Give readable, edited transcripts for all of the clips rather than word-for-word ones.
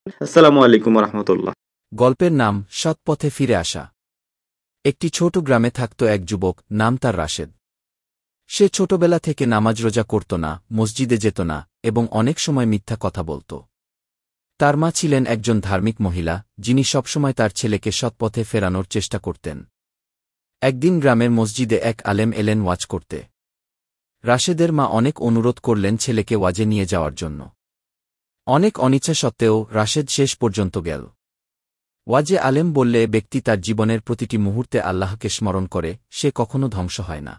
আসসালামু আলাইকুম রহমতুল্লাহ। গল্পের নাম সৎ পথে ফিরে আসা। একটি ছোট গ্রামে থাকত এক যুবক, নাম তার রাশেদ। সে ছোটবেলা থেকে নামাজ রোজা করত না, মসজিদে যেত না এবং অনেক সময় মিথ্যা কথা বলত। তার মা ছিলেন একজন ধার্মিক মহিলা, যিনি সবসময় তার ছেলেকে সৎ পথে ফেরানোর চেষ্টা করতেন। একদিন গ্রামের মসজিদে এক আলেম এলেন ওয়াজ করতে। রাশেদের মা অনেক অনুরোধ করলেন ছেলেকে ওয়াজে নিয়ে যাওয়ার জন্য। অনেক অনিচ্ছা সত্ত্বেও রাশেদ শেষ পর্যন্ত গেল। ওয়াজে আলেম বললে ব্যক্তি তার জীবনের প্রতিটি মুহূর্তে আল্লাহকে স্মরণ করে, সে কখনো ধ্বংস হয় না।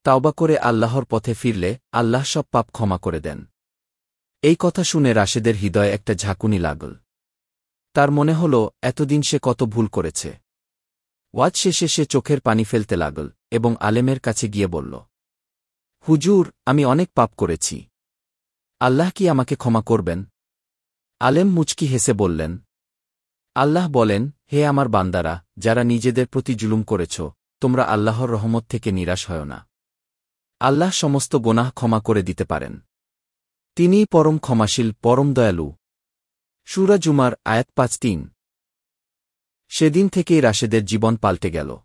তাওবা করে আল্লাহর পথে ফিরলে আল্লাহ সব পাপ ক্ষমা করে দেন। এই কথা শুনে রাশেদের হৃদয়ে একটা ঝাঁকুনি লাগল। তার মনে হল এতদিন সে কত ভুল করেছে। ওয়াজ শেষে সে চোখের পানি ফেলতে লাগল এবং আলেমের কাছে গিয়ে বলল, হুজুর, আমি অনেক পাপ করেছি। আল্লাহ কি আমাকে ক্ষমা করবেন? আলেম মুচকি হেসে বললেন, আল্লাহ বলেন, হে আমার বান্দারা, যারা নিজেদের প্রতি জুলুম করেছ, তোমরা আল্লাহর রহমত থেকে নিরাশ হয় না। আল্লাহ সমস্ত গোনাহ ক্ষমা করে দিতে পারেন। তিনিই পরম ক্ষমাশীল, পরম দয়ালু। সূরা জুমার আয়াত ৫-৩। সেদিন থেকেই রাশেদের জীবন পাল্টে গেল।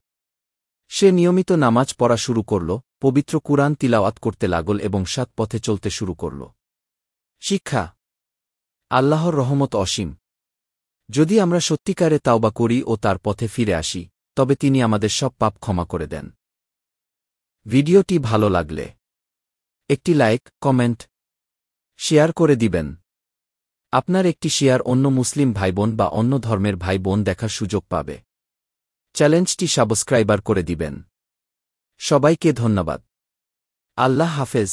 সে নিয়মিত নামাজ পড়া শুরু করল, পবিত্র কুরআন তিলাওয়াত করতে লাগল এবং সৎ পথে চলতে শুরু করল। শিক্ষা: আল্লাহর রহমত অসীম। যদি আমরা সত্যিকারে তাওবা করি ও তার পথে ফিরে আসি, তবে তিনি আমাদের সব পাপ ক্ষমা করে দেন। ভিডিওটি ভালো লাগলে একটি লাইক, কমেন্ট, শেয়ার করে দিবেন। আপনার একটি শেয়ার অন্য মুসলিম ভাইবোন বা অন্য ধর্মের ভাইবোন দেখার সুযোগ পাবে। চ্যানেলটি সাবস্ক্রাইবার করে দিবেন। সবাইকে ধন্যবাদ। আল্লাহ হাফেজ।